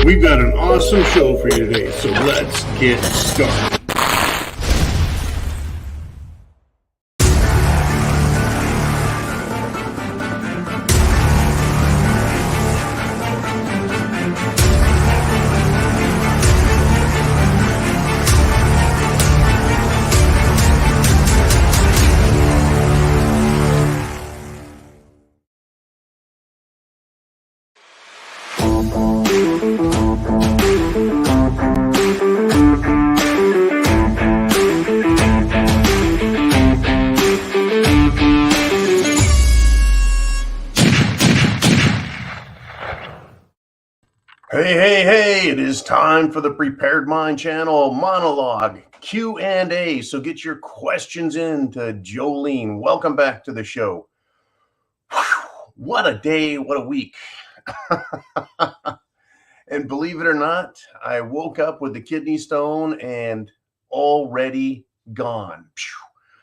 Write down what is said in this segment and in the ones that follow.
We've got an awesome show for you today, so let's get started. Hey, it is time for the Prepared Mind channel monologue Q&A. So get your questions in to Jolene. Welcome back to the show. Whew, what a day, what a week. And believe it or not, I woke up with the kidney stone and already gone.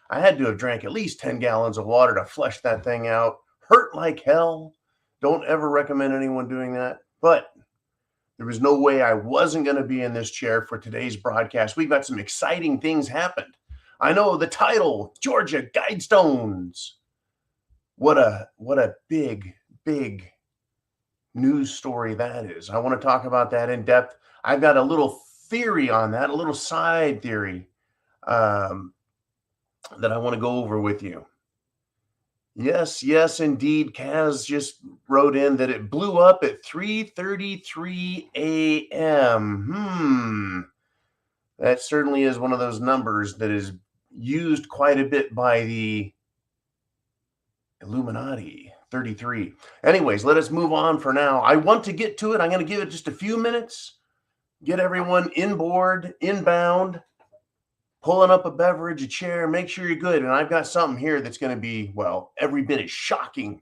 I had to have drank at least 10 gallons of water to flush that thing out. Hurt like hell. Don't ever recommend anyone doing that. But there was no way I wasn't going to be in this chair for today's broadcast. We've got some exciting things happened. I know the title, Georgia Guidestones. What a big news story that is. I want to talk about that in depth. I've got a little theory on that, a little side theory that I want to go over with you. Yes, indeed. Kaz just wrote in that it blew up at 3:33 a.m. That certainly is one of those numbers that is used quite a bit by the Illuminati. 33. Anyways, let us move on for now. I want to get to it. I'm going to give it just a few minutes. Get everyone inboard, inbound. Pulling up a beverage, a chair, make sure you're good. And I've got something here that's going to be, well, every bit as shocking.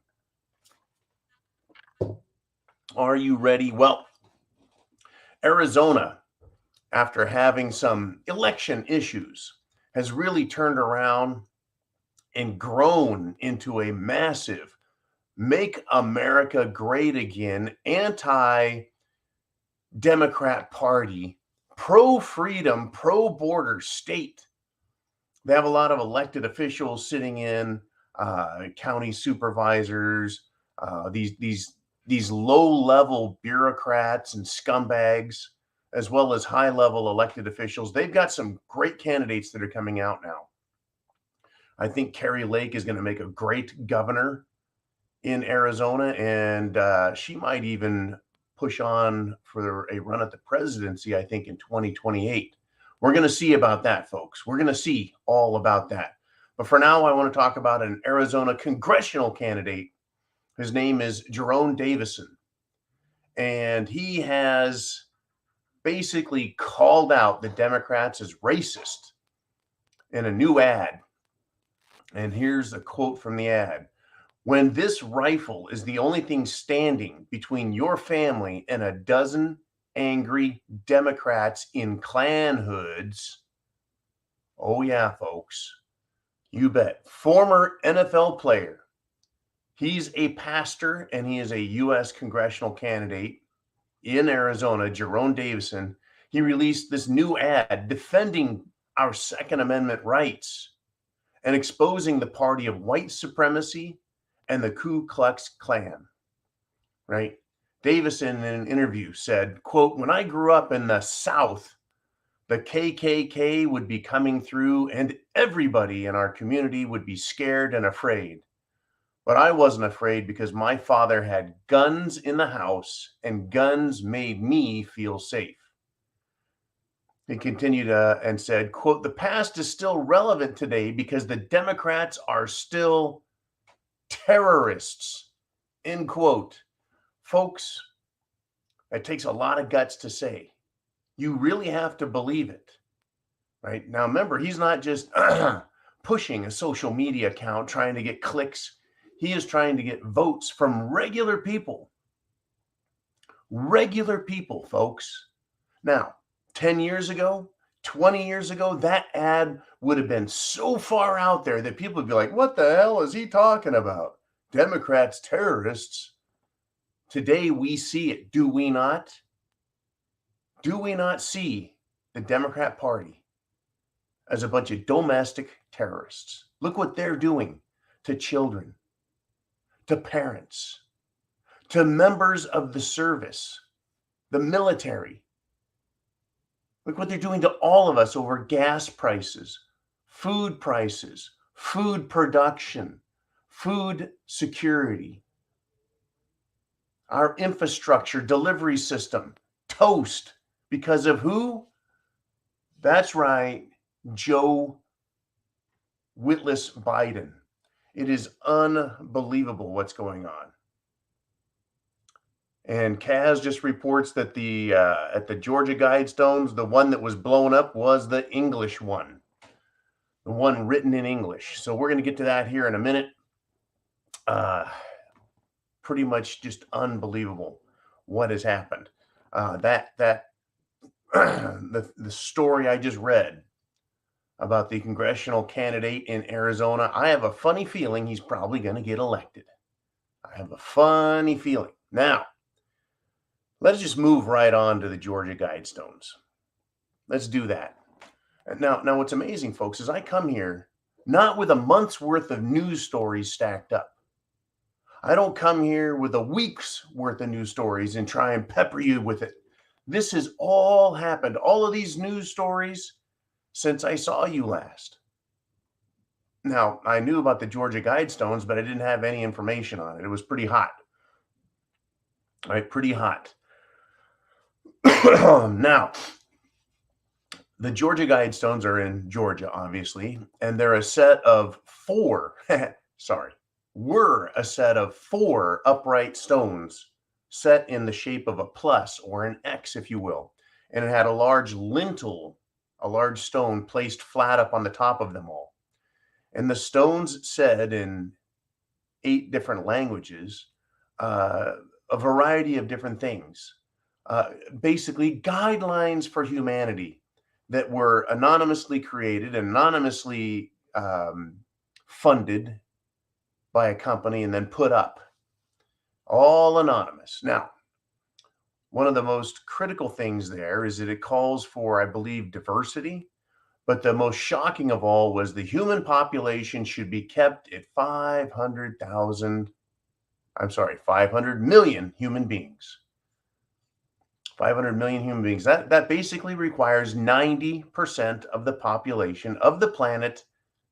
Are you ready? Well, Arizona, after having some election issues, has really turned around and grown into a massive Make America Great Again, anti-Democrat Party, pro-freedom, pro-border state. They have a lot of elected officials sitting in, county supervisors, these low-level bureaucrats and scumbags, as well as high-level elected officials. They've got some great candidates that are coming out now. I think Carrie Lake is going to make a great governor in Arizona, and she might even push on for a run at the presidency, I think, in 2028. We're going to see about that, folks. We're going to see all about that. But for now, I want to talk about an Arizona congressional candidate. His name is Jerome Davison. And he has basically called out the Democrats as racist in a new ad. And here's a quote from the ad. "When this rifle is the only thing standing between your family and a dozen angry Democrats in Klan hoods," oh yeah, folks, you bet. Former NFL player. He's a pastor and he is a U.S. congressional candidate in Arizona, Jerome Davison. He released this new ad defending our Second Amendment rights and exposing the party of white supremacy and the Ku Klux Klan, right? Davison, in an interview, said, quote, "When I grew up in the South, the KKK would be coming through and everybody in our community would be scared and afraid. But I wasn't afraid because my father had guns in the house and guns made me feel safe." He continued and said, quote, "The past is still relevant today because the Democrats are still terrorists," end quote. Folks, it takes a lot of guts to say. You really have to believe it, right? Now, remember, he's not just pushing a social media account trying to get clicks. He is trying to get votes from regular people. Regular people, folks. Now, 10 years ago, 20 years ago, that ad would have been so far out there that people would be like, what the hell is he talking about? Democrats, terrorists. Today we see it, do we not? Do we not see the Democrat Party as a bunch of domestic terrorists? Look what they're doing to children, to parents, to members of the service, the military. Look what they're doing to all of us over gas prices, food production, food security, our infrastructure delivery system, toast. Because of who? That's right, Joe Witless Biden. It is unbelievable what's going on. And Kaz just reports that at the Georgia Guidestones, the one that was blown up was the English one, the one written in English. So we're going to get to that here in a minute. Pretty much just unbelievable what has happened. The story I just read about the congressional candidate in Arizona, I have a funny feeling he's probably going to get elected. I have a funny feeling. Now, let's just move right on to the Georgia Guidestones. Let's do that. Now, what's amazing, folks, is I come here not with a month's worth of news stories stacked up. I don't come here with a week's worth of news stories and try and pepper you with it. This has all happened, all of these news stories, since I saw you last. Now, I knew about the Georgia Guidestones, but I didn't have any information on it. It was pretty hot. All right, pretty hot. Now, the Georgia Guidestones are in Georgia, obviously, and they're a set of were a set of 4 upright stones set in the shape of a plus or an X, if you will. And it had a large lintel, a large stone placed flat up on the top of them all. And the stones said in 8 different languages, a variety of different things. Basically guidelines for humanity that were anonymously created, anonymously funded by a company and then put up. All anonymous. Now, one of the most critical things there is that it calls for, I believe, diversity. But the most shocking of all was the human population should be kept at 500 million human beings. 500 million human beings. That basically requires 90% of the population of the planet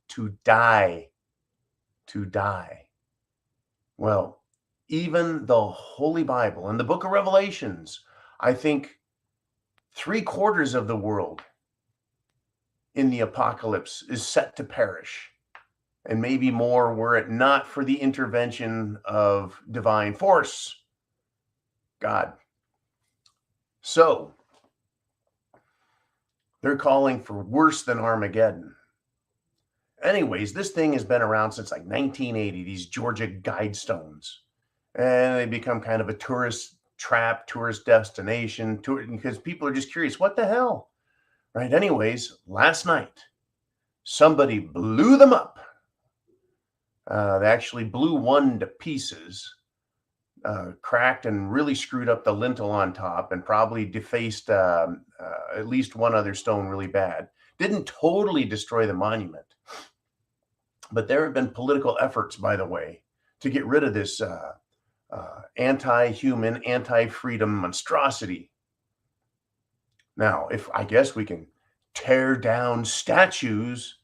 to die. To die. Well, even the Holy Bible and the book of Revelations, I think 3/4 of the world in the apocalypse is set to perish, and maybe more were it not for the intervention of divine force, God. So they're calling for worse than Armageddon. Anyways, this thing has been around since like 1980, these Georgia Guidestones. And they become kind of a tourist trap, tourist destination, because people are just curious, what the hell? Right? Anyways, last night, somebody blew them up. They actually blew one to pieces, cracked and really screwed up the lintel on top, and probably defaced at least one other stone really bad. Didn't totally destroy the monument. But there have been political efforts, by the way, to get rid of this anti-human, anti-freedom monstrosity. Now, if I guess we can tear down statues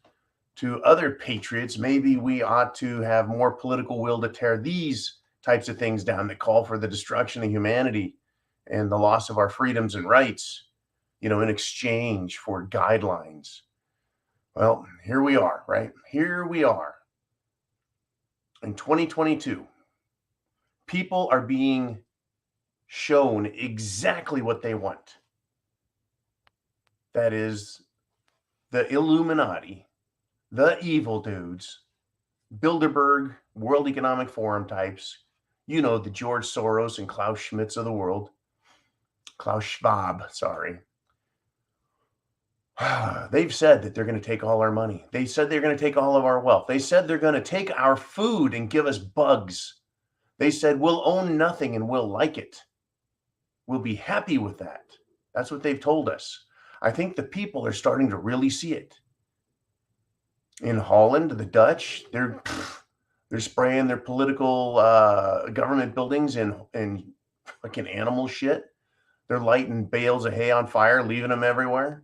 to other patriots, maybe we ought to have more political will to tear these types of things down that call for the destruction of humanity and the loss of our freedoms and rights, in exchange for guidelines. Well, here we are, right? Here we are. In 2022, people are being shown exactly what they want. That is the Illuminati, the evil dudes, Bilderberg, World Economic Forum types, the George Soros and Klaus Schmitz of the world. Klaus Schwab, sorry. They've said that they're going to take all our money. They said they're going to take all of our wealth. They said they're going to take our food and give us bugs. They said we'll own nothing and we'll like it. We'll be happy with that. That's what they've told us. I think the people are starting to really see it. In Holland, the Dutch, they're spraying their political government buildings in fucking animal shit. They're lighting bales of hay on fire, leaving them everywhere.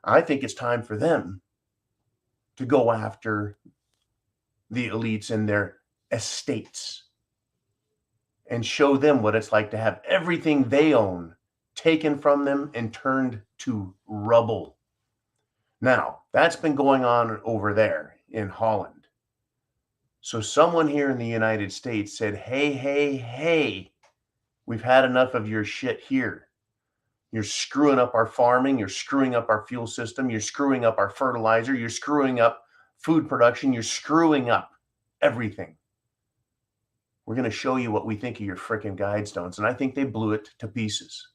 I think it's time for them to go after the elites in their estates and show them what it's like to have everything they own taken from them and turned to rubble. Now, that's been going on over there in Holland. So someone here in the United States said, hey, hey, hey, we've had enough of your shit here. You're screwing up our farming. You're screwing up our fuel system. You're screwing up our fertilizer. You're screwing up food production. You're screwing up everything. We're going to show you what we think of your freaking Guidestones. And I think they blew it to pieces.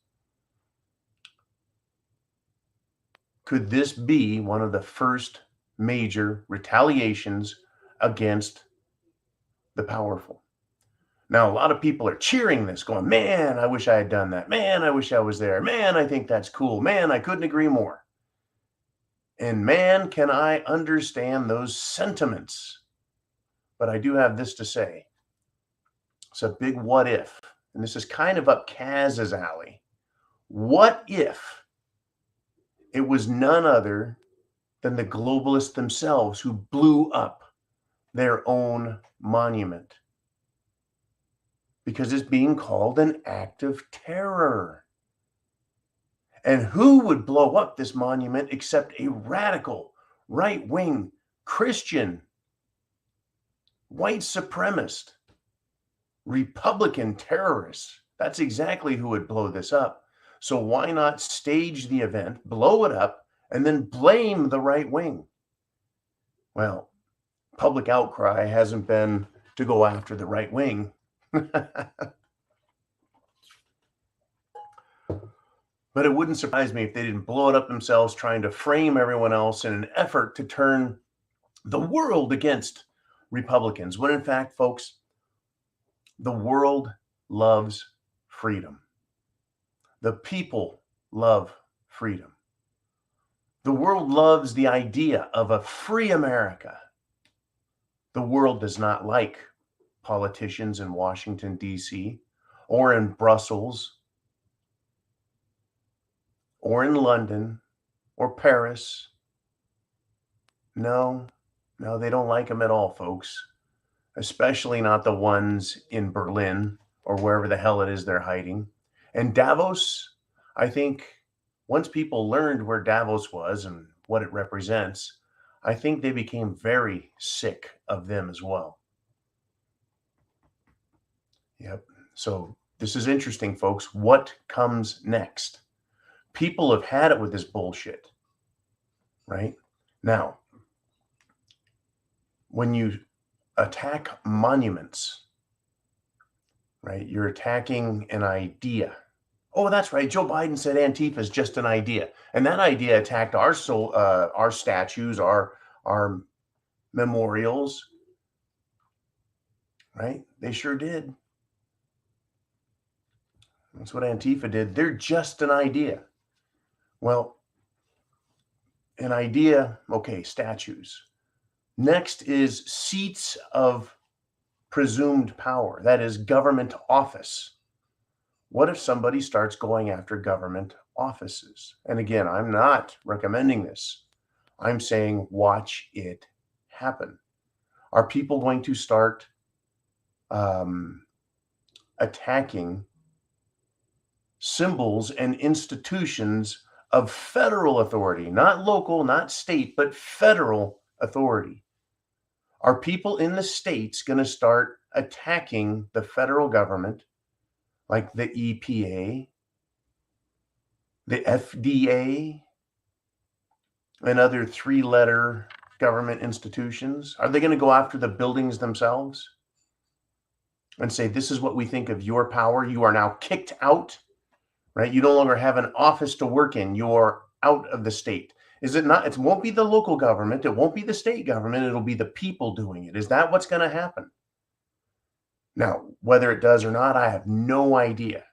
Could this be one of the first major retaliations against the powerful? Now, a lot of people are cheering this, going, man, I wish I had done that. Man, I wish I was there. Man, I think that's cool. Man, I couldn't agree more. And man, can I understand those sentiments. But I do have this to say. It's a big what if. And this is kind of up Kaz's alley. What if it was none other than the globalists themselves who blew up their own monument? Because it's being called an act of terror. And who would blow up this monument except a radical, right-wing, Christian, white supremacist, Republican terrorist? That's exactly who would blow this up. So why not stage the event, blow it up, and then blame the right wing? Well, public outcry hasn't been to go after the right wing. But it wouldn't surprise me if they didn't blow it up themselves, trying to frame everyone else in an effort to turn the world against Republicans, when in fact, folks, the world loves freedom. The people love freedom. The world loves the idea of a free America. The world does not like politicians in Washington, D.C., or in Brussels, or in London, or Paris. No, they don't like them at all, folks. Especially not the ones in Berlin or wherever the hell it is they're hiding. And Davos, I think once people learned where Davos was and what it represents, I think they became very sick of them as well. Yep. So this is interesting, folks. What comes next? People have had it with this bullshit, right? Now, when you attack monuments, right, you're attacking an idea. Oh, that's right. Joe Biden said Antifa is just an idea. And that idea attacked our statues, our memorials, right? They sure did. That's what Antifa did. They're just an idea. Well, an idea, okay, statues. Next is seats of presumed power. That is government office. What if somebody starts going after government offices? And again, I'm not recommending this. I'm saying watch it happen. Are people going to start attacking symbols and institutions of federal authority, not local, not state, but federal authority? Are people in the states going to start attacking the federal government, like the EPA, the FDA, and other three-letter government institutions? Are they going to go after the buildings themselves and say, this is what we think of your power? You are now kicked out, right? You no longer have an office to work in. You're out of the state. Is it not? It won't be the local government. It won't be the state government. It'll be the people doing it. Is that what's going to happen? Now, whether it does or not, I have no idea.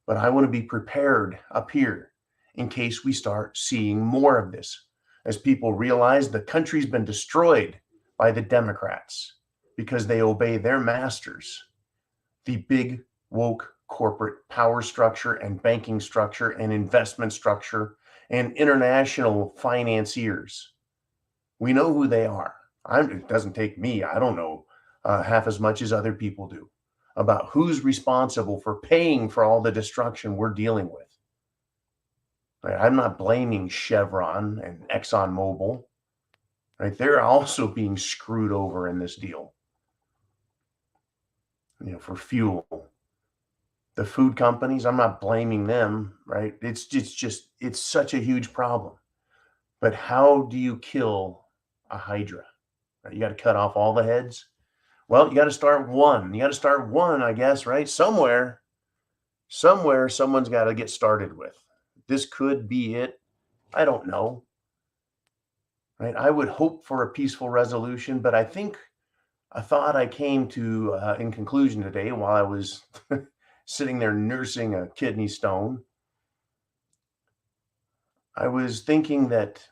But I want to be prepared up here in case we start seeing more of this. As people realize the country's been destroyed by the Democrats because they obey their masters, the big woke corporate power structure and banking structure and investment structure and international financiers. We know who they are. It doesn't take me, I don't know half as much as other people do about who's responsible for paying for all the destruction we're dealing with. Right? I'm not blaming Chevron and ExxonMobil. Right? They're also being screwed over in this deal. For fuel. The food companies, I'm not blaming them, right? It's such a huge problem. But how do you kill a hydra? Right? You got to cut off all the heads. Well, you got to start one. You got to start one, I guess, right? Somewhere, someone's got to get started with. This could be it. I don't know. Right? I would hope for a peaceful resolution, but I think a thought I came to in conclusion today while I was sitting there nursing a kidney stone, I was thinking that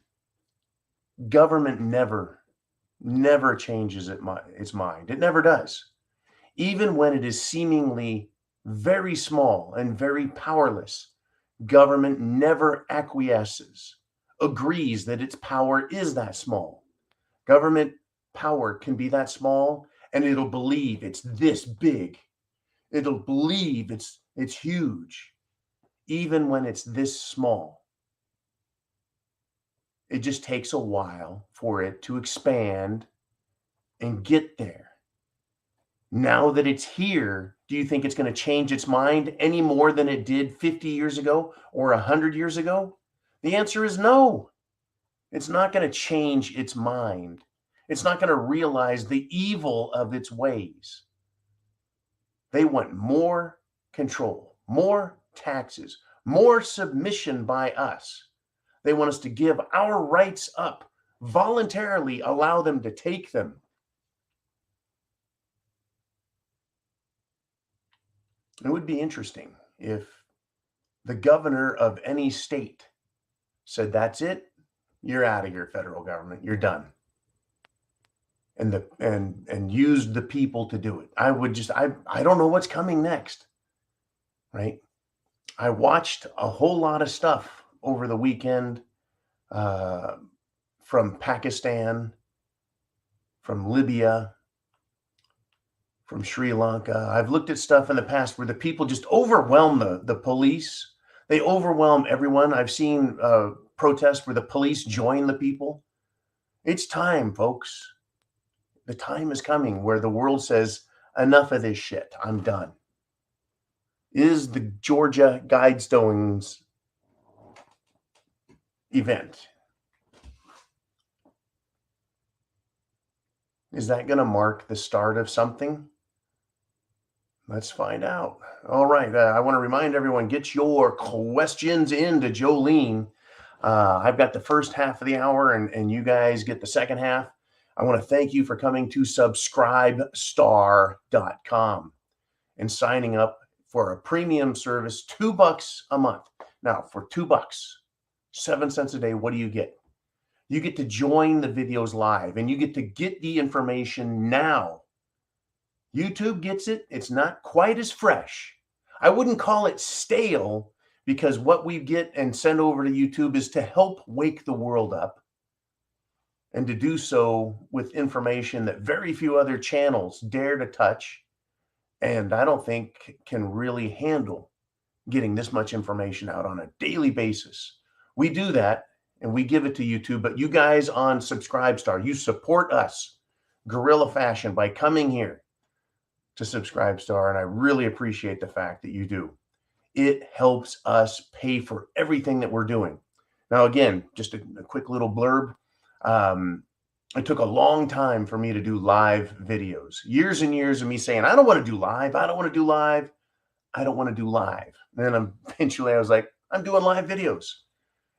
government never changes its mind. It never does. Even when it is seemingly very small and very powerless, government never acquiesces, agrees that its power is that small. Government power can be that small and it'll believe it's this big. It'll believe it's huge, even when it's this small. It just takes a while for it to expand and get there. Now that it's here, do you think it's going to change its mind any more than it did 50 years ago or 100 years ago? The answer is no. It's not going to change its mind. It's not going to realize the evil of its ways. They want more control, more taxes, more submission by us. They want us to give our rights up, voluntarily allow them to take them. It would be interesting if the governor of any state said, that's it, you're out of here, federal government, you're done. And used the people to do it. I don't know what's coming next, right? I watched a whole lot of stuff over the weekend from Pakistan, from Libya, from Sri Lanka. I've looked at stuff in the past where the people just overwhelm the police. They overwhelm everyone. I've seen protests where the police join the people. It's time, folks. The time is coming where the world says, enough of this shit. I'm done. Is the Georgia Guidestones event, is that going to mark the start of something? Let's find out. All right. I want to remind everyone, get your questions into Jolene. I've got the first half of the hour and you guys get the second half. I want to thank you for coming to subscribestar.com and signing up for a premium service, $2 a month. Now, for $2, 7 cents a day, what do you get? You get to join the videos live and you get to get the information now. YouTube gets it. It's not quite as fresh. I wouldn't call it stale because what we get and send over to YouTube is to help wake the world up and to do so with information that very few other channels dare to touch. And I don't think can really handle getting this much information out on a daily basis. We do that and we give it to YouTube, but you guys on Subscribestar, you support us guerrilla fashion by coming here to Subscribestar, and I really appreciate the fact that you do. It helps us pay for everything that we're doing. Now, again, just a quick little blurb. It took a long time for me to do live videos. Years and years of me saying, I don't want to do live. I don't want to do live. I don't want to do live. And then eventually I was like, I'm doing live videos.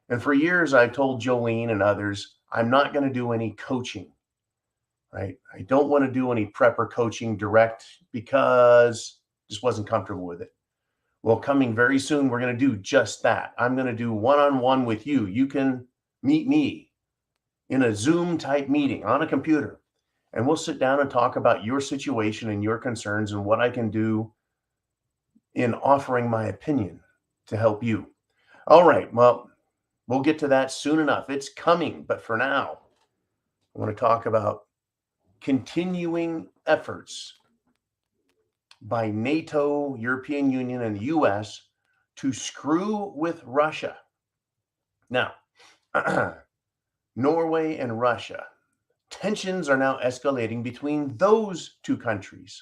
And for years, I've told Jolene and others, I'm not going to do any coaching, right? I don't want to do any prepper coaching direct because I just wasn't comfortable with it. Well, coming very soon, we're going to do just that. I'm going to do one-on-one with you. You can meet me in a Zoom type meeting on a computer, and we'll sit down and talk about your situation and your concerns and what I can do in offering my opinion to help you. All right. Well, we'll get to that soon enough. It's coming. But for now, I want to talk about continuing efforts by NATO, European Union, and the US to screw with Russia. Now, Norway and Russia. Tensions are now escalating between those two countries.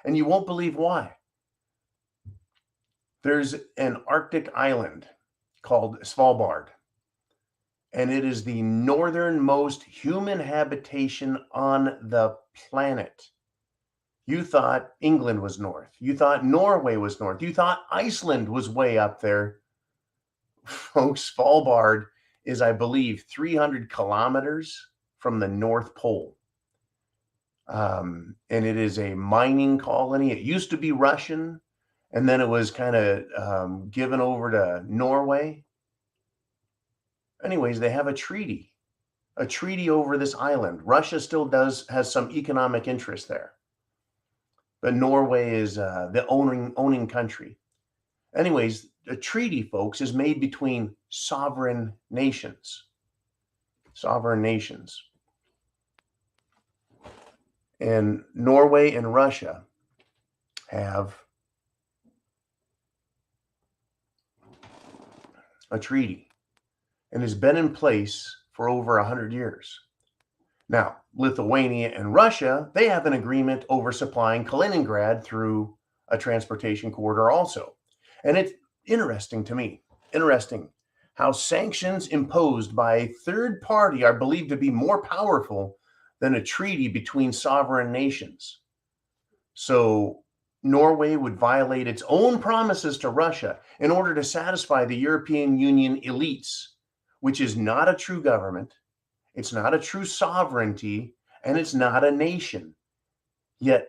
And you won't believe why. There's an Arctic island called Svalbard, and it is the northernmost human habitation on the planet. You thought England was north. You thought Norway was north. You thought Iceland was way up there. Folks, Svalbard is, I believe, 300 kilometers from the North Pole. And it is a mining colony. It used to be Russian, and then it was kind of given over to Norway. Anyways, they have a treaty over this island. Russia still has some economic interest there, but Norway is the owning country. Anyways, a treaty, folks, is made between sovereign nations. Sovereign nations. And Norway and Russia have a treaty, and has been in place for over 100 years. Now, Lithuania and Russia, they have an agreement over supplying Kaliningrad through a transportation corridor also. And it's interesting to me, how sanctions imposed by a third party are believed to be more powerful than a treaty between sovereign nations. So Norway would violate its own promises to Russia in order to satisfy the European Union elites, which is not a true government, it's not a true sovereignty, and it's not a nation. Yet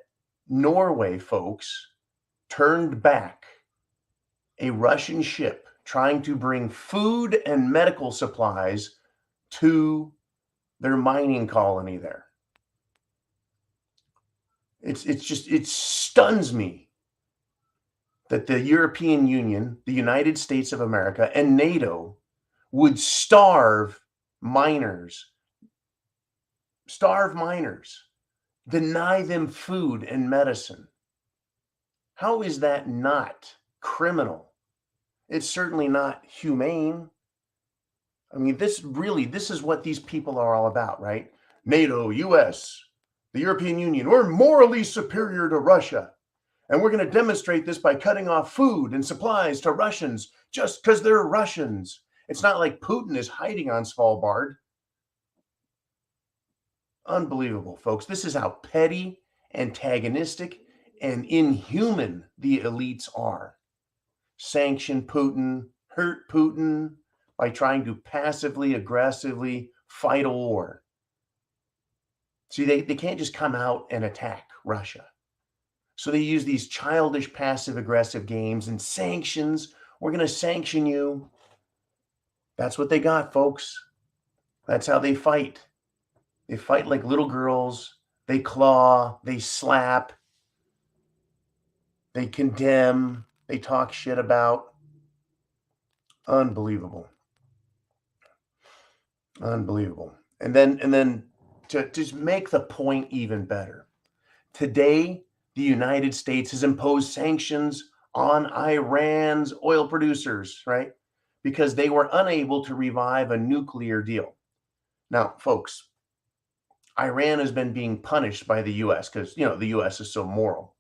Norway, folks, turned back a Russian ship trying to bring food and medical supplies to their mining colony there. It stuns me that the European Union, the United States of America, and NATO would starve miners, deny them food and medicine. How is that not criminal? It's certainly not humane. I mean, this is what these people are all about, right? NATO, US, the European Union, we're morally superior to Russia. And we're going to demonstrate this by cutting off food and supplies to Russians just because they're Russians. It's not like Putin is hiding on Svalbard. Unbelievable, folks. This is how petty, antagonistic, and inhuman the elites are. Sanction Putin, hurt Putin by trying to passively, aggressively fight a war. See, they can't just come out and attack Russia. So they use these childish passive-aggressive games and sanctions. We're going to sanction you. That's what they got, folks. That's how they fight. They fight like little girls. They claw. They slap. They condemn. They talk shit about. Unbelievable. Unbelievable. And then to just make the point even better, today, the United States has imposed sanctions on Iran's oil producers, right? Because they were unable to revive a nuclear deal. Now, folks, Iran has been being punished by the US because, the US is so moral.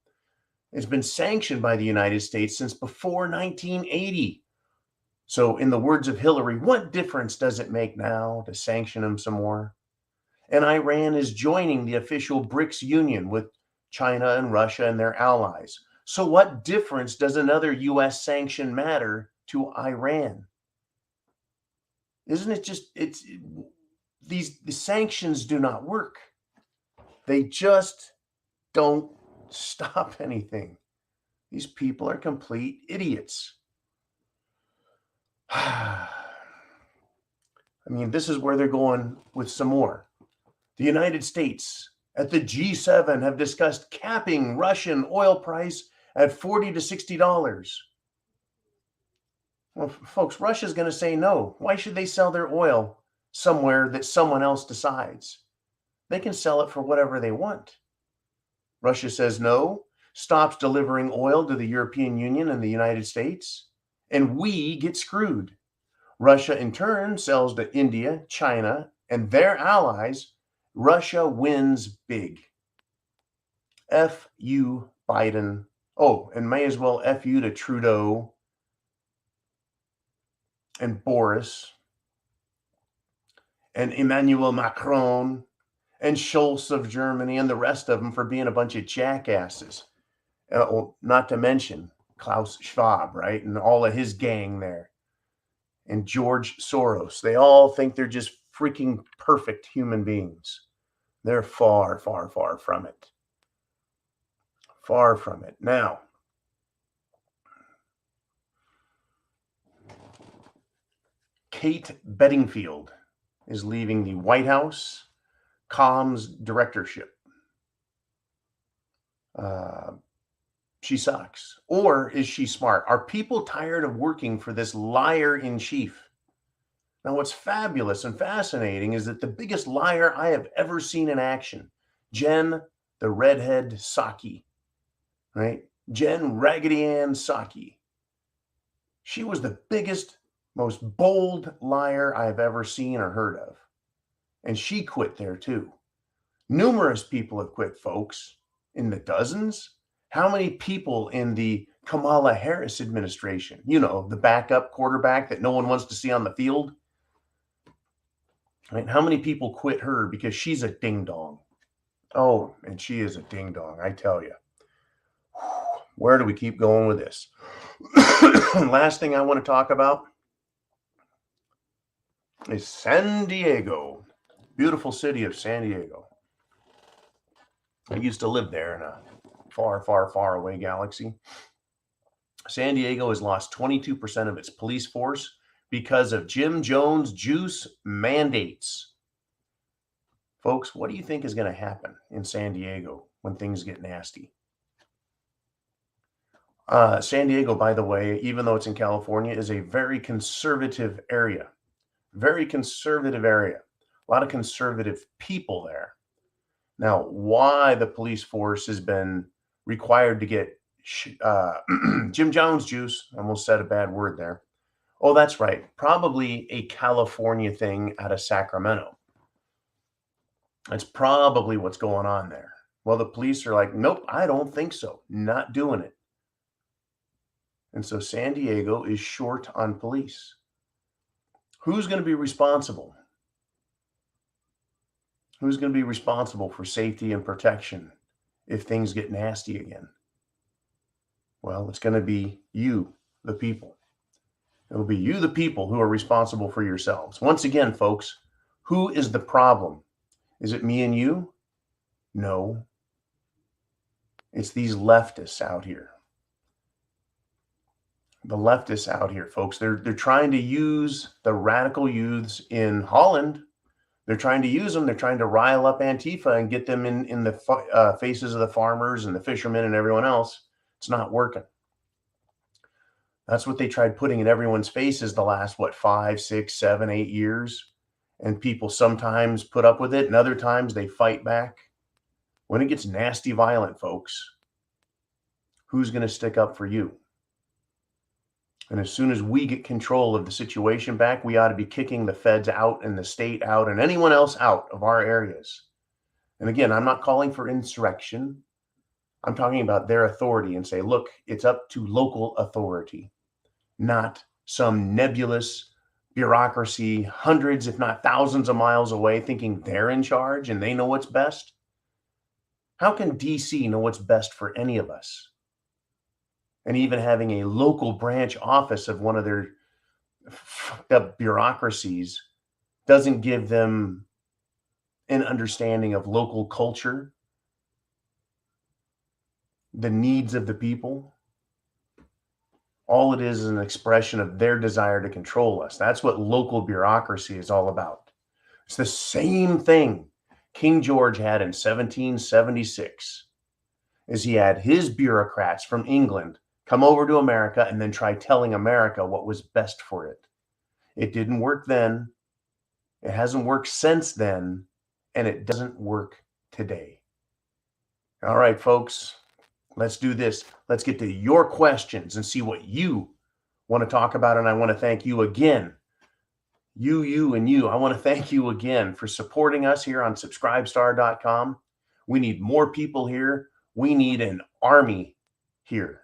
It's been sanctioned by the United States since before 1980. So in the words of Hillary, what difference does it make now to sanction them some more? And Iran is joining the official BRICS union with China and Russia and their allies. So what difference does another US sanction matter to Iran? Isn't it just, the sanctions do not work. They just don't stop anything. These people are complete idiots. I mean, this is where they're going with some more. The United States at the G7 have discussed capping Russian oil price at $40 to $60. Well, folks, Russia's going to say no. Why should they sell their oil somewhere that someone else decides? They can sell it for whatever they want. Russia says no, stops delivering oil to the European Union and the United States, and we get screwed. Russia, in turn, sells to India, China, and their allies. Russia wins big. F you, Biden. Oh, and may as well F you to Trudeau and Boris and Emmanuel Macron and Scholz of Germany and the rest of them for being a bunch of jackasses. Not to mention Klaus Schwab, right? And all of his gang there. And George Soros. They all think they're just freaking perfect human beings. They're far, far, far from it. Far from it. Now, Kate Bedingfield is leaving the White House comms directorship. She sucks. Or is she smart? Are people tired of working for this liar in chief? Now, what's fabulous and fascinating is that the biggest liar I have ever seen in action, Jen, the redhead Psaki, right? Jen Raggedy Ann Psaki. She was the biggest, most bold liar I've ever seen or heard of. And she quit there too. Numerous people have quit, folks, in the dozens. How many people in the Kamala Harris administration, you know, the backup quarterback that no one wants to see on the field? Right? How many people quit her because she's a ding dong? Oh, and she is a ding dong, I tell you. Where do we keep going with this? Last thing I want to talk about is San Diego. Beautiful city of San Diego. I used to live there in a far, far, far away galaxy. San Diego has lost 22% of its police force because of Jim Jones juice mandates. Folks, what do you think is going to happen in San Diego when things get nasty? San Diego, by the way, even though it's in California, is a very conservative area. Very conservative area. A lot of conservative people there. Now, why the police force has been required to get Jim Jones juice, I almost said a bad word there. Oh, that's right. Probably a California thing out of Sacramento. That's probably what's going on there. Well, the police are like, nope, I don't think so. Not doing it. And so San Diego is short on police. Who's going to be responsible? Who's going to be responsible for safety and protection if things get nasty again? Well, it's going to be you, the people. It'll be you, the people, who are responsible for yourselves. Once again, folks, who is the problem? Is it me and you? No. It's these leftists out here. The leftists out here, folks, they're trying to use the radical youths in Holland. They're trying to use them. They're trying to rile up Antifa and get them in the faces of the farmers and the fishermen and everyone else. It's not working. That's what they tried putting in everyone's faces the last, 5, 6, 7, 8 years. And people sometimes put up with it, and other times they fight back. When it gets nasty violent, folks, who's going to stick up for you? And as soon as we get control of the situation back, we ought to be kicking the feds out and the state out and anyone else out of our areas. And again, I'm not calling for insurrection. I'm talking about their authority and say, look, it's up to local authority, not some nebulous bureaucracy, hundreds, if not thousands of miles away, thinking they're in charge and they know what's best. How can DC know what's best for any of us? And even having a local branch office of one of their fucked up bureaucracies doesn't give them an understanding of local culture, the needs of the people. All it is an expression of their desire to control us. That's what local bureaucracy is all about. It's the same thing King George had in 1776, is he had his bureaucrats from England come over to America and then try telling America what was best for it. It didn't work then. It hasn't worked since then, and it doesn't work today. All right, folks, let's do this. Let's get to your questions and see what you want to talk about. And I want to thank you again. You, and you. I want to thank you again for supporting us here on subscribestar.com. We need more people here. We need an army here.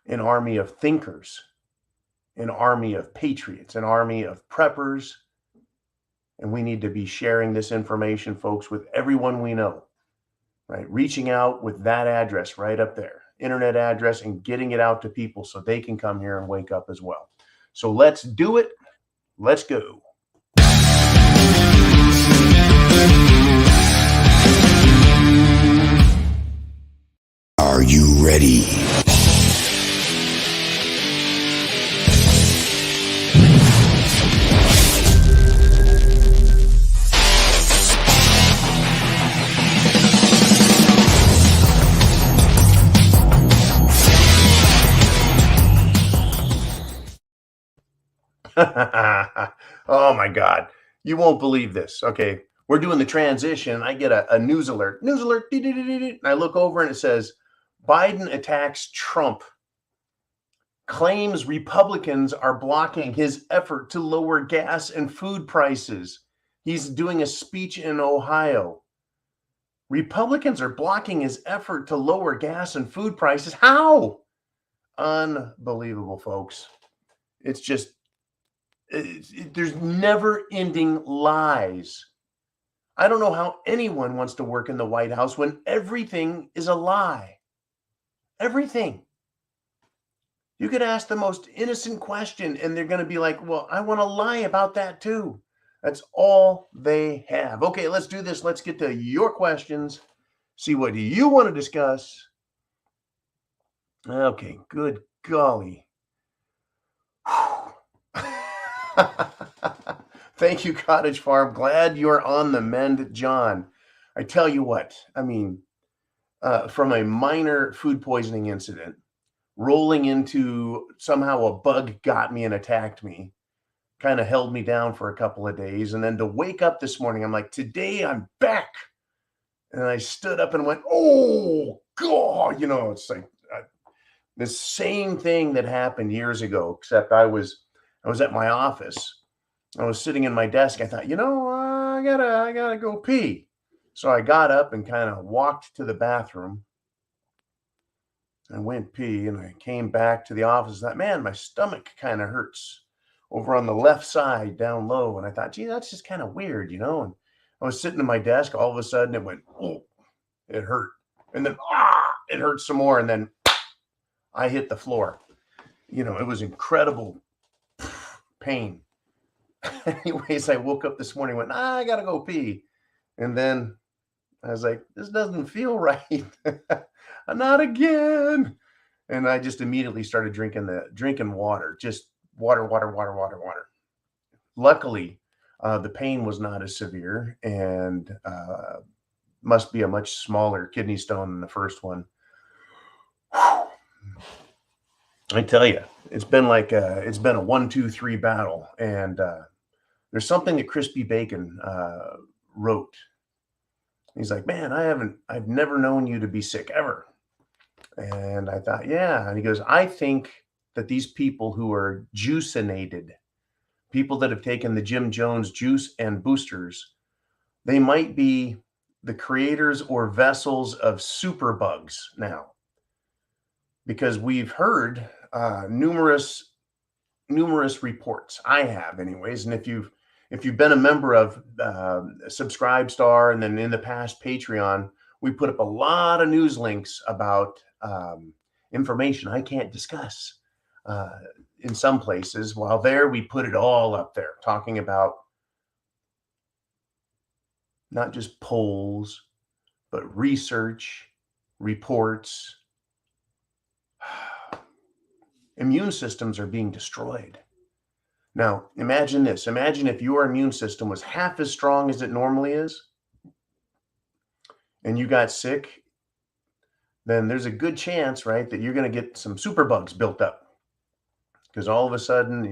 An army of thinkers, an army of patriots, an army of preppers. And we need to be sharing this information, folks, with everyone we know, right? Reaching out with that address right up there, internet address, and getting it out to people so they can come here and wake up as well. So let's do it. Let's go. Are you ready? Oh my God. You won't believe this. Okay. We're doing the transition. I get a news alert. News alert. And I look over and it says, Biden attacks Trump. Claims Republicans are blocking his effort to lower gas and food prices. He's doing a speech in Ohio. Republicans are blocking his effort to lower gas and food prices. How? Unbelievable, folks. It's just, there's never-ending lies. I don't know how anyone wants to work in the White House when everything is a lie. Everything. You could ask the most innocent question and they're going to be like, well, I want to lie about that too. That's all they have. Okay, let's do this. Let's get to your questions. See what you want to discuss. Okay, good golly. Thank you, Cottage Farm. Glad you're on the mend, John. I tell you what, I mean, from a minor food poisoning incident, rolling into somehow a bug got me and attacked me, kind of held me down for a couple of days. And then to wake up this morning, I'm like, today I'm back. And I stood up and went, oh, God, it's like the same thing that happened years ago, except I was at my office. I was sitting in my desk. I thought, I gotta go pee. So I got up and kind of walked to the bathroom. I went pee and I came back to the office. I thought, man, my stomach kind of hurts over on the left side down low. And I thought, gee, that's just kind of weird, And I was sitting at my desk. All of a sudden it went, oh, it hurt. And then, it hurt some more. And then I hit the floor. It was incredible pain. Anyways, I woke up this morning, went, I gotta go pee. And then I was like, this doesn't feel right. Not again. And I just immediately started drinking water, just water. Luckily, the pain was not as severe and must be a much smaller kidney stone than the first one. I tell you, it's been a 1-2-3 battle. And there's something that Crispy Bacon wrote. He's like, man, I've never known you to be sick ever. And I thought, yeah. And he goes, I think that these people who are juicinated, people that have taken the Jim Jones juice and boosters, they might be the creators or vessels of superbugs now. Because we've heard numerous reports. I have, anyways. And if you've been a member of Subscribestar and then in the past Patreon, we put up a lot of news links about information I can't discuss in some places. While there, we put it all up there, talking about not just polls, but research, reports. Immune systems are being destroyed. Now, imagine this. Imagine if your immune system was half as strong as it normally is and you got sick, then there's a good chance, right, that you're going to get some superbugs built up because all of a sudden,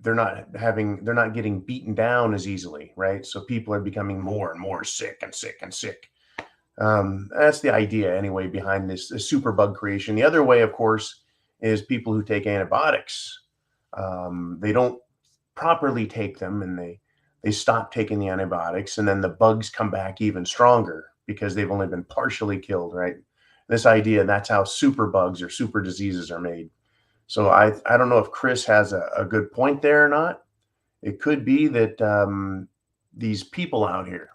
they're not getting beaten down as easily, right? So people are becoming more and more sick and sick and sick. That's the idea anyway behind this superbug creation. The other way, of course, is people who take antibiotics. They don't properly take them, and they stop taking the antibiotics, and then the bugs come back even stronger because they've only been partially killed, right? This idea, that's how superbugs or super diseases are made. So I don't know if Chris has a good point there or not. It could be that these people out here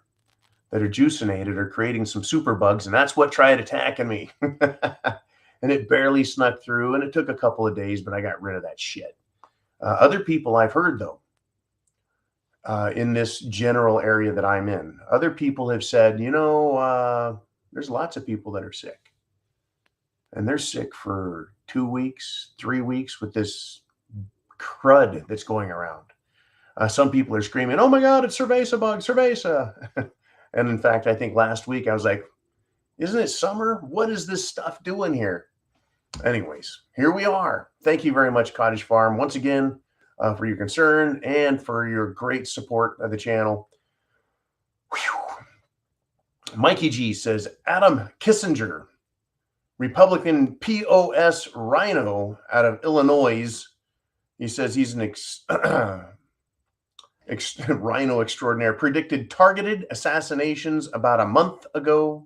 that are juicinated are creating some superbugs, and that's what tried attacking me. And it barely snuck through, and it took a couple of days, but I got rid of that shit. Other people I've heard, though, in this general area that I'm in, other people have said, there's lots of people that are sick. And they're sick for 2 weeks, 3 weeks with this crud that's going around. Some people are screaming, "Oh my God, it's cerveza bug, cerveza." And in fact, I think last week I was like, isn't it summer? What is this stuff doing here? Anyways, here we are. Thank you very much, Cottage Farm, once again, for your concern and for your great support of the channel. Whew. Mikey G says, Adam Kissinger, Republican POS Rhino out of Illinois. He says he's an Rhino extraordinaire, predicted targeted assassinations about a month ago.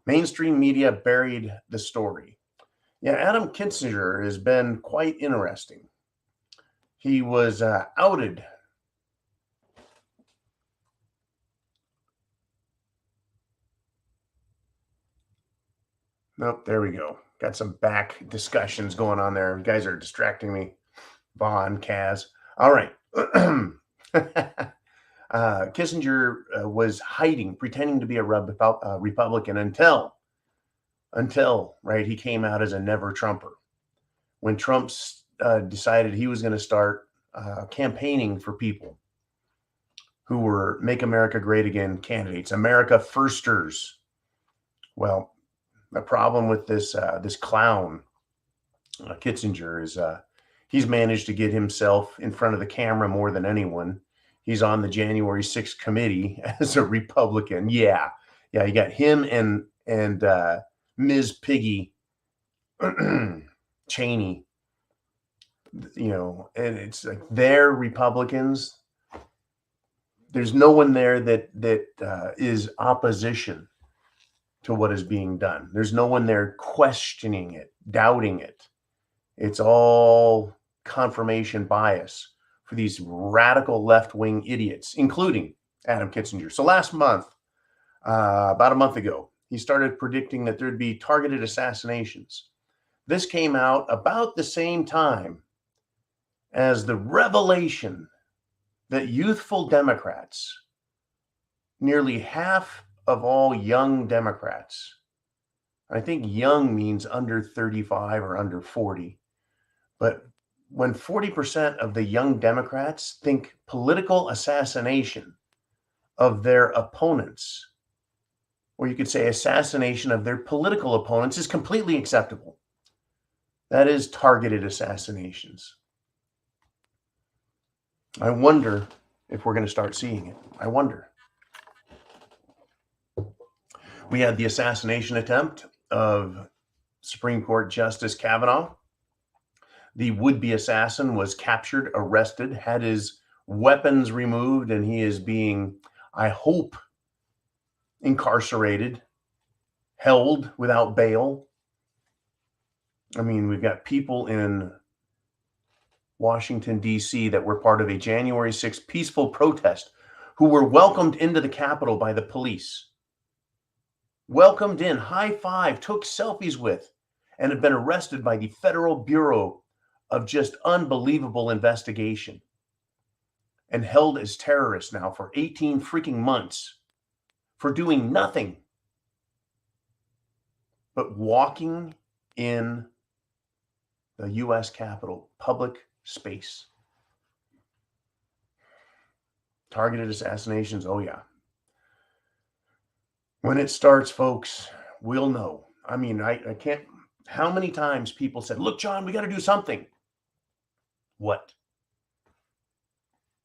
Mainstream media buried the story. Yeah, Adam Kissinger has been quite interesting. He was outed. Nope, there we go. Got some back discussions going on there. You guys are distracting me. Vaughn, Kaz. All right. Kissinger was hiding, pretending to be a Republican until, right, he came out as a never Trumper. When Trump decided he was going to start campaigning for people who were Make America Great Again candidates, America Firsters. Well, the problem with this clown, Kissinger, is he's managed to get himself in front of the camera more than anyone. He's on the January 6th committee as a Republican. Yeah, you got him and Ms. Piggy Cheney. And it's like they're Republicans. There's no one there that is opposition to what is being done. There's no one there questioning it, doubting it. It's all confirmation bias for these radical left-wing idiots, including Adam Kissinger. So last month, about a month ago, he started predicting that there'd be targeted assassinations. This came out about the same time as the revelation that youthful Democrats, nearly half of all young Democrats, I think young means under 35 or under 40, but when 40% of the young Democrats think political assassination of their opponents, or you could say assassination of their political opponents, is completely acceptable. That is targeted assassinations. I wonder if we're going to start seeing it. I wonder. We had the assassination attempt of Supreme Court Justice Kavanaugh. The would-be assassin was captured, arrested, had his weapons removed, and he is being, I hope, incarcerated, held without bail. I mean, we've got people in Washington, D.C. that were part of a January 6th peaceful protest who were welcomed into the Capitol by the police. Welcomed in, high-five, took selfies with, and have been arrested by the Federal Bureau of just unbelievable investigation and held as terrorists now for 18 freaking months for doing nothing but walking in the U.S. Capitol, public space. Targeted assassinations, oh yeah. When it starts, folks, we'll know. I mean, I can't, how many times people said, look, John, we got to do something. What?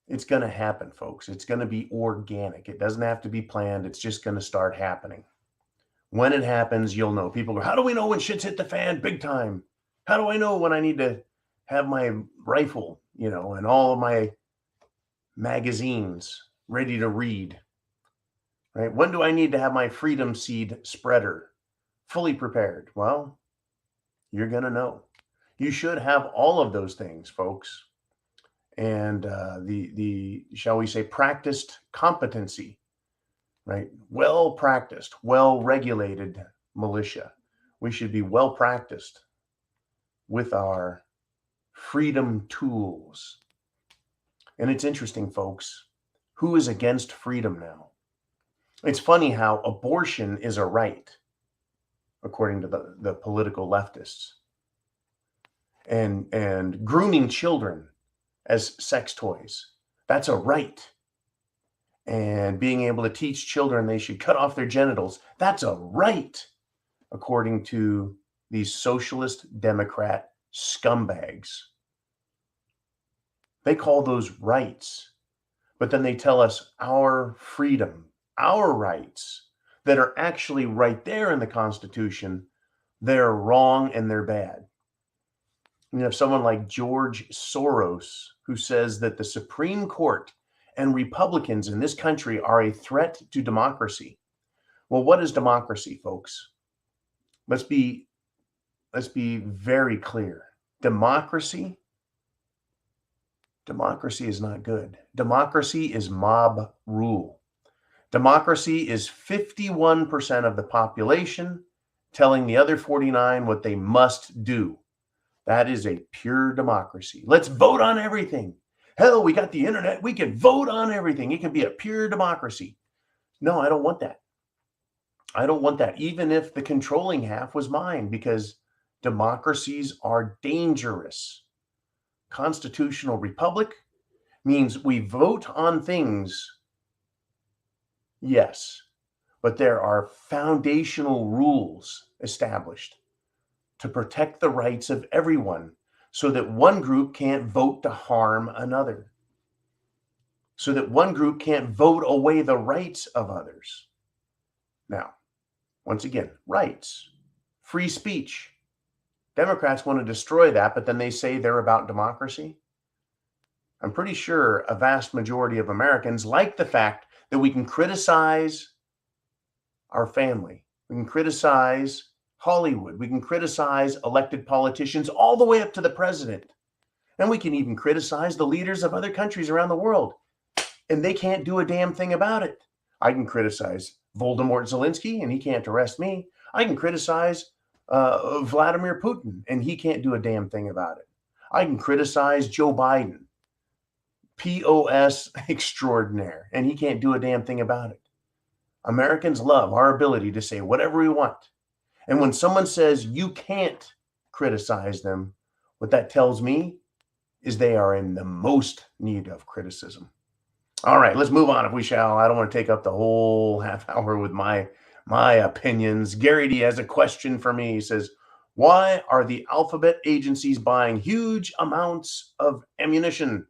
It's going to happen, folks. It's going to be organic. It doesn't have to be planned. It's just going to start happening. When it happens, you'll know. People go, how do we know when shit's hit the fan big time? How do I know when I need to have my rifle, and all of my magazines ready to read? Right? When do I need to have my freedom seed spreader fully prepared? Well, you're going to know. You should have all of those things, folks. And the shall we say, practiced competency, right? Well practiced, well regulated militia. We should be well practiced with our freedom tools. And it's interesting, folks, who is against freedom now? It's funny how abortion is a right, according to the political leftists. And grooming children as sex toys, that's a right. And being able to teach children they should cut off their genitals, that's a right, according to these socialist Democrat scumbags. They call those rights, but then they tell us our freedom, our rights that are actually right there in the Constitution, they're wrong and they're bad. You have someone like George Soros who says that the Supreme Court and Republicans in this country are a threat to democracy. Well, what is democracy, folks? Let's be very clear. Democracy is not good. Democracy is mob rule. Democracy is 51% of the population telling the other 49 what they must do. That is a pure democracy. Let's vote on everything. Hell, we got the internet. We can vote on everything. It can be a pure democracy. No, I don't want that. I don't want that, even if the controlling half was mine, because democracies are dangerous. Constitutional republic means we vote on things, yes, but there are foundational rules established to protect the rights of everyone so that one group can't vote to harm another, so that one group can't vote away the rights of others. Now, once again, rights, free speech. Democrats want to destroy that, but then they say they're about democracy. I'm pretty sure a vast majority of Americans like the fact that we can criticize our family. We can criticize Hollywood. We can criticize elected politicians all the way up to the president. And we can even criticize the leaders of other countries around the world. And they can't do a damn thing about it. I can criticize Voldemort Zelensky and he can't arrest me. I can criticize Vladimir Putin and he can't do a damn thing about it. I can criticize Joe Biden, POS extraordinaire, and he can't do a damn thing about it. Americans love our ability to say whatever we want. And when someone says you can't criticize them, what that tells me is they are in the most need of criticism. All right, let's move on if we shall. I don't want to take up the whole half hour with my opinions. Gary D has a question for me. He says, why are the alphabet agencies buying huge amounts of ammunition?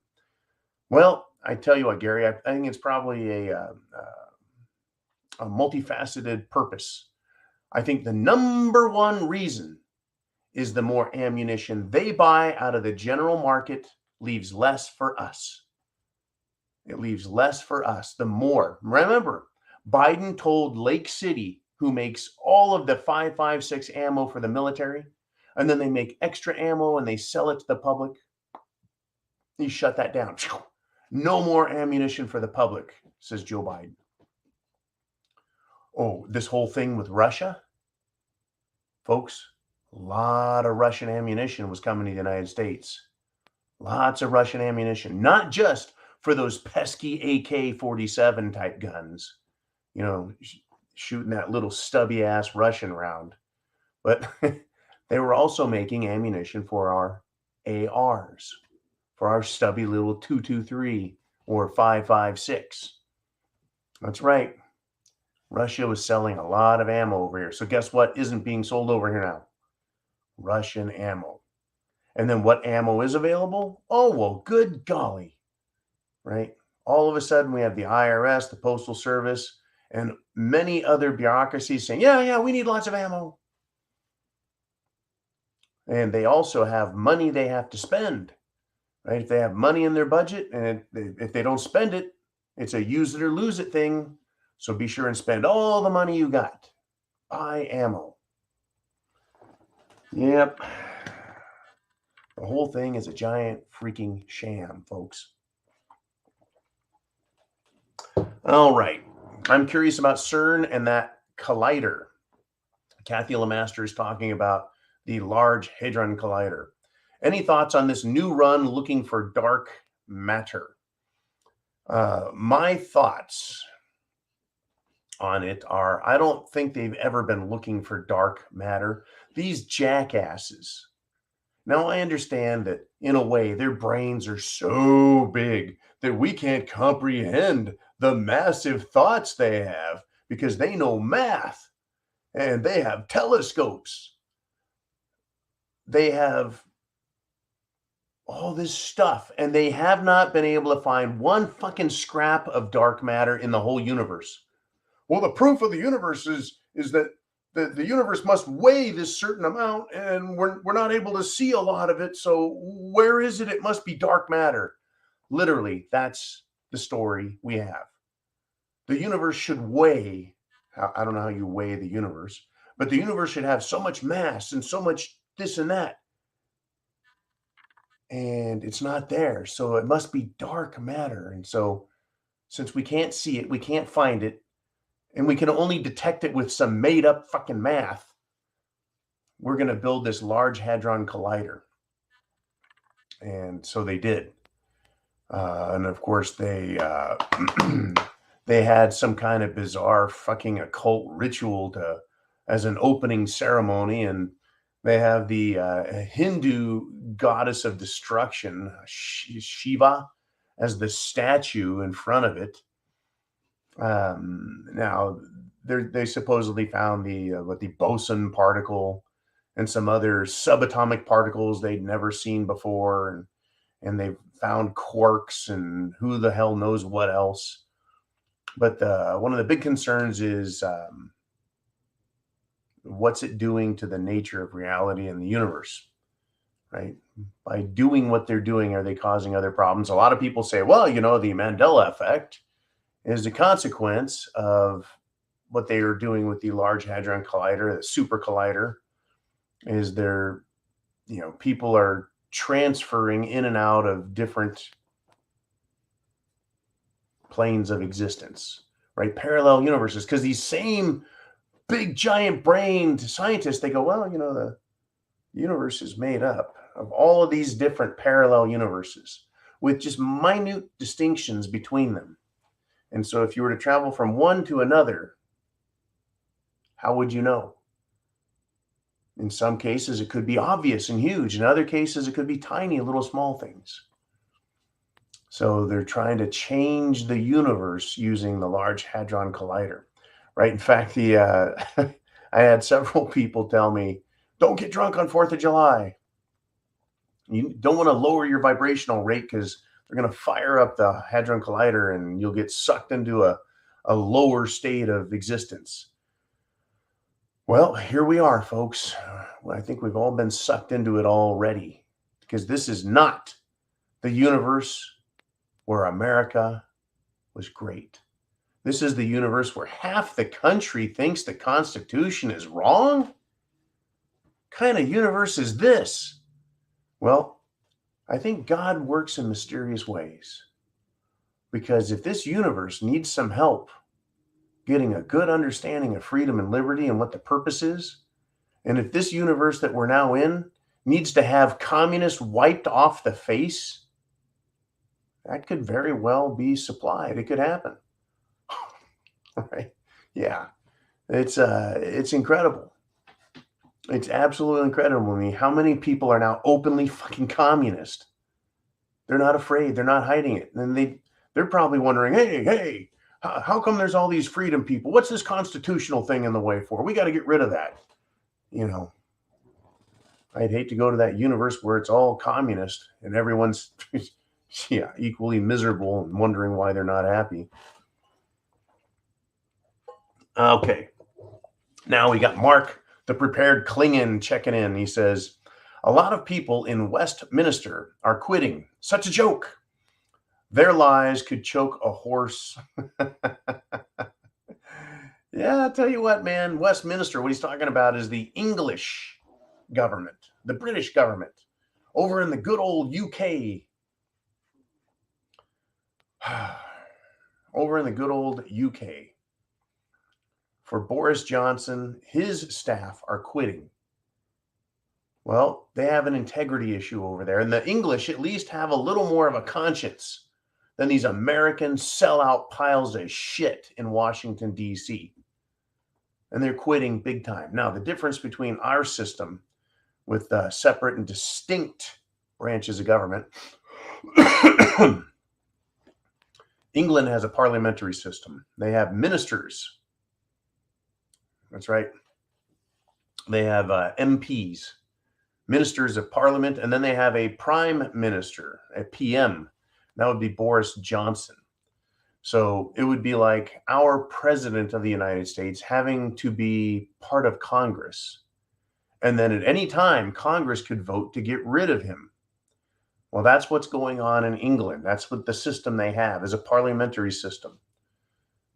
Well, I tell you what, Gary, I think it's probably a multifaceted purpose. I think the number one reason is the more ammunition they buy out of the general market leaves less for us. It leaves less for us. The more. Remember, Biden told Lake City, who makes all of the 5.56 ammo for the military, and then they make extra ammo and they sell it to the public. He shut that down. No more ammunition for the public, says Joe Biden. Oh, this whole thing with Russia? Folks, a lot of Russian ammunition was coming to the United States. Lots of Russian ammunition, not just for those pesky AK-47 type guns, shooting that little stubby ass Russian round. But They were also making ammunition for our ARs, for our stubby little 223 or 5.56. That's right. Russia was selling a lot of ammo over here. So guess what isn't being sold over here now? Russian ammo. And then what ammo is available? Oh, well, good golly, right? All of a sudden, we have the IRS, the Postal Service, and many other bureaucracies saying, yeah, we need lots of ammo. And they also have money they have to spend, right? If they have money in their budget and if they don't spend it, it's a use it or lose it thing. So be sure and spend all the money you got. Buy ammo. Yep. The whole thing is a giant freaking sham, folks. All right. I'm curious about CERN and that collider. Kathy Lemaster is talking about the Large Hadron Collider. Any thoughts on this new run looking for dark matter? My thoughts on it are I don't think they've ever been looking for dark matter. These jackasses. Now, I understand that in a way their brains are so big that we can't comprehend the massive thoughts they have because they know math and they have telescopes. They have all this stuff and they have not been able to find one fucking scrap of dark matter in the whole universe. Well, the proof of the universe is that the universe must weigh this certain amount and we're not able to see a lot of it. So where is it? It must be dark matter. Literally, that's the story we have. The universe should weigh, I don't know how you weigh the universe, but the universe should have so much mass and so much this and that. And it's not there. So it must be dark matter. And so since we can't see it, we can't find it, and we can only detect it with some made up fucking math, we're going to build this Large Hadron Collider. And so they did. And of course, they they had some kind of bizarre fucking occult ritual as an opening ceremony. And they have the Hindu goddess of destruction, Shiva, as the statue in front of it. Now, they supposedly found the boson particle and some other subatomic particles they'd never seen before, and they've found quarks and who the hell knows what else. But one of the big concerns is what's it doing to the nature of reality in the universe, right? By doing what they're doing, are they causing other problems? A lot of people say, well, the Mandela effect is a consequence of what they are doing with the Large Hadron Collider, the Super Collider, is people are transferring in and out of different planes of existence, right? Parallel universes, because these same big giant brained scientists, they go, well, the universe is made up of all of these different parallel universes with just minute distinctions between them. And so if you were to travel from one to another, how would you know? In some cases, it could be obvious and huge. In other cases, it could be tiny, little, small things. So they're trying to change the universe using the Large Hadron Collider, right? In fact, I had several people tell me, don't get drunk on 4th of July. You don't want to lower your vibrational rate because they're going to fire up the Hadron Collider and you'll get sucked into a lower state of existence. Well, here we are, folks. I think we've all been sucked into it already because this is not the universe where America was great. This is the universe where half the country thinks the Constitution is wrong. What kind of universe is this? Well, I think God works in mysterious ways, because if this universe needs some help getting a good understanding of freedom and liberty and what the purpose is, and if this universe that we're now in needs to have communists wiped off the face, that could very well be supplied. It could happen. Right? Yeah. It's incredible. It's absolutely incredible to me how many people are now openly fucking communist. They're not afraid. They're not hiding it. And they're probably wondering, hey, how come there's all these freedom people? What's this constitutional thing in the way for? We got to get rid of that. You know, I'd hate to go to that universe where it's all communist and everyone's equally miserable and wondering why they're not happy. Okay. Now we got Mark, the prepared Klingon, checking in. He says, a lot of people in Westminster are quitting. Such a joke. Their lies could choke a horse. Yeah, I'll tell you what, man. Westminster, what he's talking about is the English government, the British government, over in the good old UK. Over in the good old UK. For Boris Johnson, his staff are quitting. Well, they have an integrity issue over there. And the English at least have a little more of a conscience than these American sellout piles of shit in Washington, D.C. And they're quitting big time. Now, the difference between our system with separate and distinct branches of government, England has a parliamentary system. They have ministers. That's right. They have MPs, ministers of parliament, and then they have a prime minister, a PM. That would be Boris Johnson. So it would be like our president of the United States having to be part of Congress. And then at any time, Congress could vote to get rid of him. Well, that's what's going on in England. That's what the system they have is a parliamentary system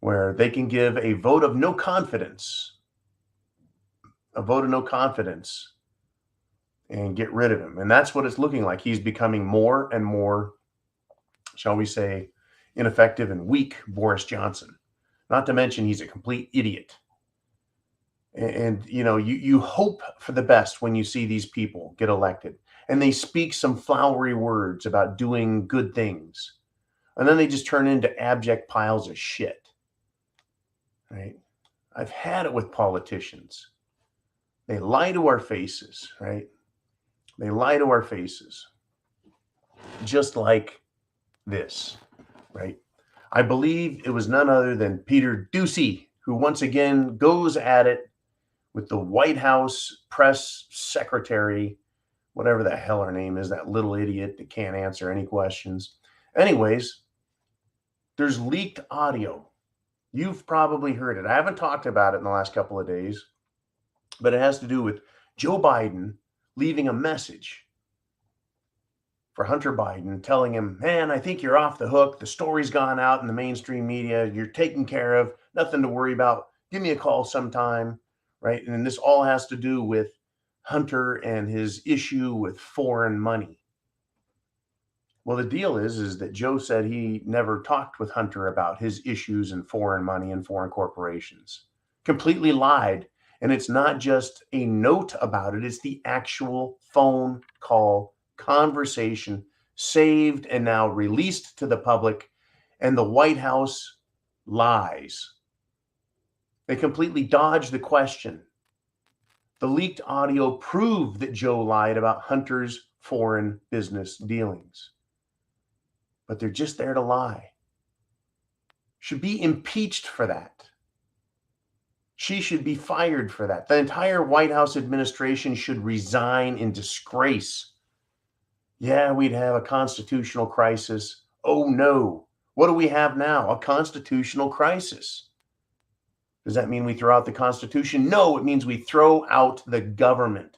where they can give a vote of no confidence, and get rid of him. And that's what it's looking like. He's becoming more and more, shall we say, ineffective and weak, Boris Johnson. Not to mention he's a complete idiot. And you know, you hope for the best when you see these people get elected and they speak some flowery words about doing good things. And then they just turn into abject piles of shit. Right? I've had it with politicians. They lie to our faces, right? They lie to our faces. Just like this, right? I believe it was none other than Peter Doocy who once again goes at it with the White House press secretary, whatever the hell her name is, that little idiot that can't answer any questions. Anyways, there's leaked audio. You've probably heard it. I haven't talked about it in the last couple of days, but it has to do with Joe Biden leaving a message for Hunter Biden, telling him, man, I think you're off the hook. The story's gone out in the mainstream media. You're taken care of. Nothing to worry about. Give me a call sometime, right? And this all has to do with Hunter and his issue with foreign money. Well, the deal is that Joe said he never talked with Hunter about his issues in foreign money and foreign corporations. Completely lied. And it's not just a note about it. It's the actual phone call conversation saved and now released to the public. And the White House lies. They completely dodged the question. The leaked audio proved that Joe lied about Hunter's foreign business dealings. But they're just there to lie. Should be impeached for that. She should be fired for that. The entire White House administration should resign in disgrace. Yeah, we'd have a constitutional crisis. Oh no. What do we have now? A constitutional crisis. Does that mean we throw out the Constitution? No, it means we throw out the government.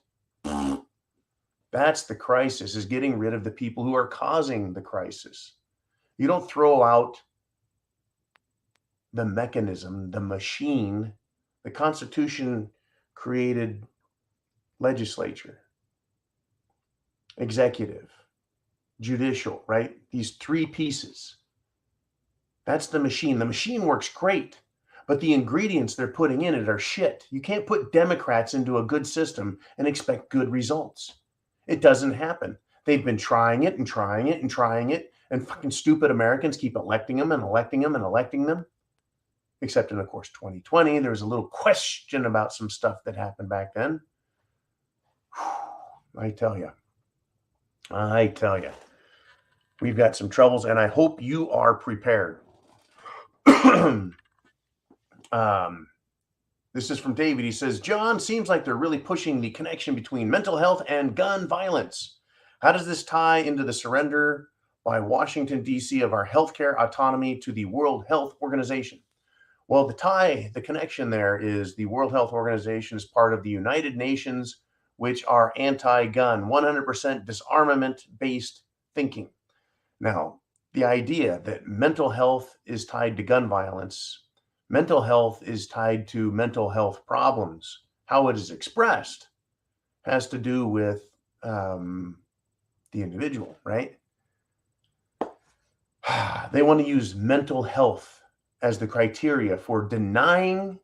That's the crisis, is getting rid of the people who are causing the crisis. You don't throw out the mechanism, the machine. The Constitution created legislature, executive, judicial, right? These three pieces. That's the machine. The machine works great, but the ingredients they're putting in it are shit. You can't put Democrats into a good system and expect good results. It doesn't happen. They've been trying it and trying it and trying it, and fucking stupid Americans keep electing them and electing them and electing them. Except in, of course, 2020, there was a little question about some stuff that happened back then. I tell you. We've got some troubles, and I hope you are prepared. This is from David. He says, John, seems like they're really pushing the connection between mental health and gun violence. How does this tie into the surrender by Washington, D.C. of our healthcare autonomy to the World Health Organization? Well, the connection there is the World Health Organization is part of the United Nations, which are anti-gun, 100% disarmament-based thinking. Now, the idea that mental health is tied to gun violence, mental health is tied to mental health problems. How it is expressed has to do with the individual, right? They want to use mental health as the criteria for denying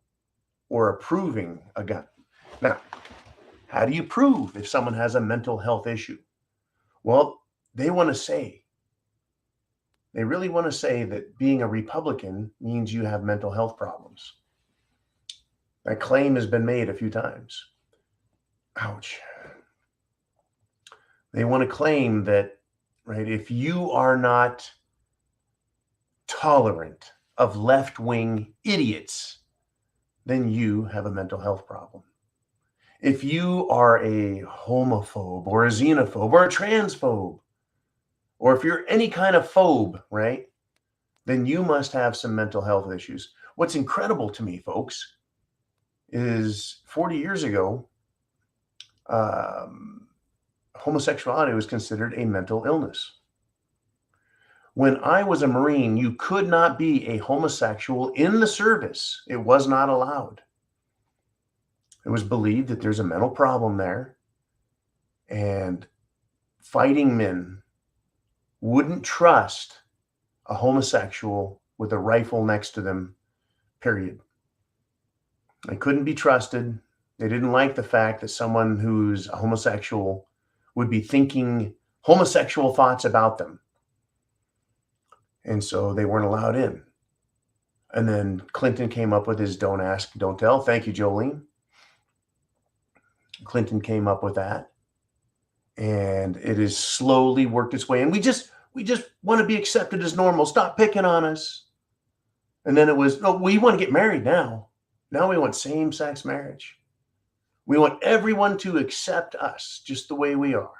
or approving a gun. Now, how do you prove if someone has a mental health issue? Well, they really want to say that being a Republican means you have mental health problems. That claim has been made a few times. Ouch. They want to claim that, right, if you are not tolerant of left-wing idiots, then you have a mental health problem. If you are a homophobe or a xenophobe or a transphobe, or if you're any kind of phobe, right, then you must have some mental health issues. What's incredible to me, folks, is 40 years ago, homosexuality was considered a mental illness. When I was a Marine, you could not be a homosexual in the service. It was not allowed. It was believed that there's a mental problem there, and fighting men wouldn't trust a homosexual with a rifle next to them, period. They couldn't be trusted. They didn't like the fact that someone who's a homosexual would be thinking homosexual thoughts about them. And so they weren't allowed in. And then Clinton came up with his don't ask, don't tell. Thank you, Jolene. Clinton came up with that. And it has slowly worked its way. And we just want to be accepted as normal. Stop picking on us. And then it was, no, we want to get married now. Now we want same-sex marriage. We want everyone to accept us just the way we are.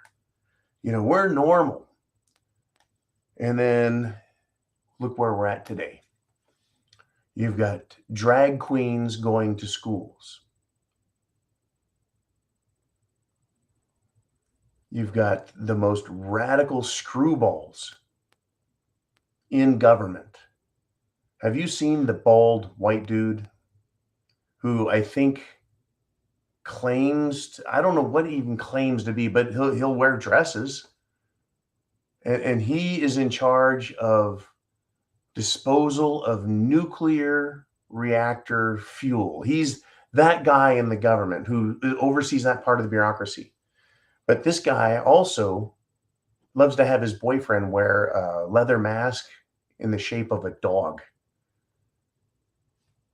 You know, we're normal. And then look where we're at today. You've got drag queens going to schools. You've got the most radical screwballs in government. Have you seen the bald white dude who I think claims, I don't know what he even claims to be, but he'll wear dresses. And he is in charge of disposal of nuclear reactor fuel. He's that guy in the government who oversees that part of the bureaucracy. But this guy also loves to have his boyfriend wear a leather mask in the shape of a dog.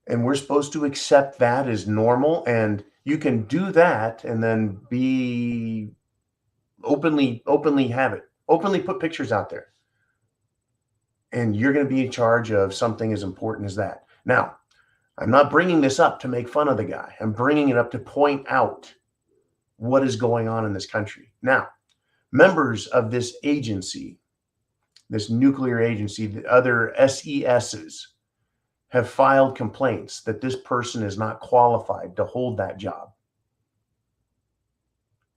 And we're supposed to accept that as normal. And you can do that and then be openly have it, openly put pictures out there. And you're going to be in charge of something as important as that. Now, I'm not bringing this up to make fun of the guy. I'm bringing it up to point out what is going on in this country. Now, members of this agency, this nuclear agency, the other SESs, have filed complaints that this person is not qualified to hold that job.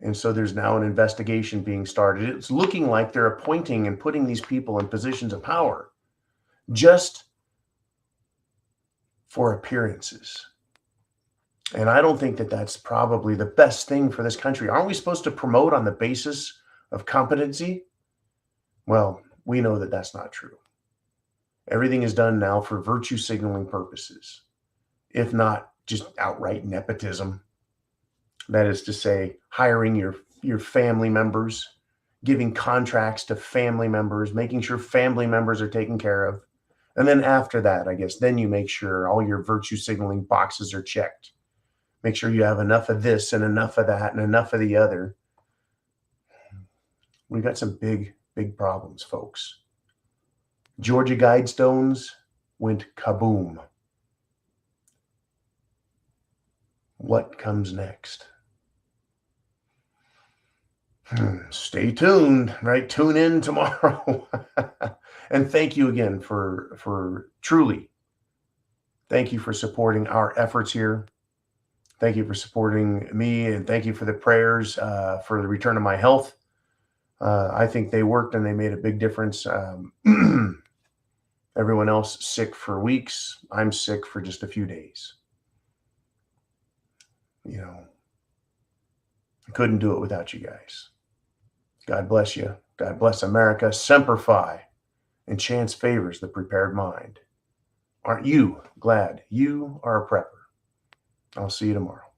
And so there's now an investigation being started. It's looking like they're appointing and putting these people in positions of power just for appearances. And I don't think that that's probably the best thing for this country. Aren't we supposed to promote on the basis of competency? Well, we know that that's not true. Everything is done now for virtue signaling purposes, if not just outright nepotism. That is to say, hiring your family members, giving contracts to family members, making sure family members are taken care of. And then after that, I guess, then you make sure all your virtue signaling boxes are checked. Make sure you have enough of this and enough of that and enough of the other. We got some big, big problems, folks. Georgia Guidestones went kaboom. What comes next? Stay tuned, right? Tune in tomorrow. And thank you again for truly, thank you for supporting our efforts here. Thank you for supporting me, and thank you for the prayers for the return of my health. I think they worked and they made a big difference. Everyone else sick for weeks. I'm sick for just a few days. You know, I couldn't do it without you guys. God bless you. God bless America. Semper Fi. And chance favors the prepared mind. Aren't you glad you are a prepper? I'll see you tomorrow.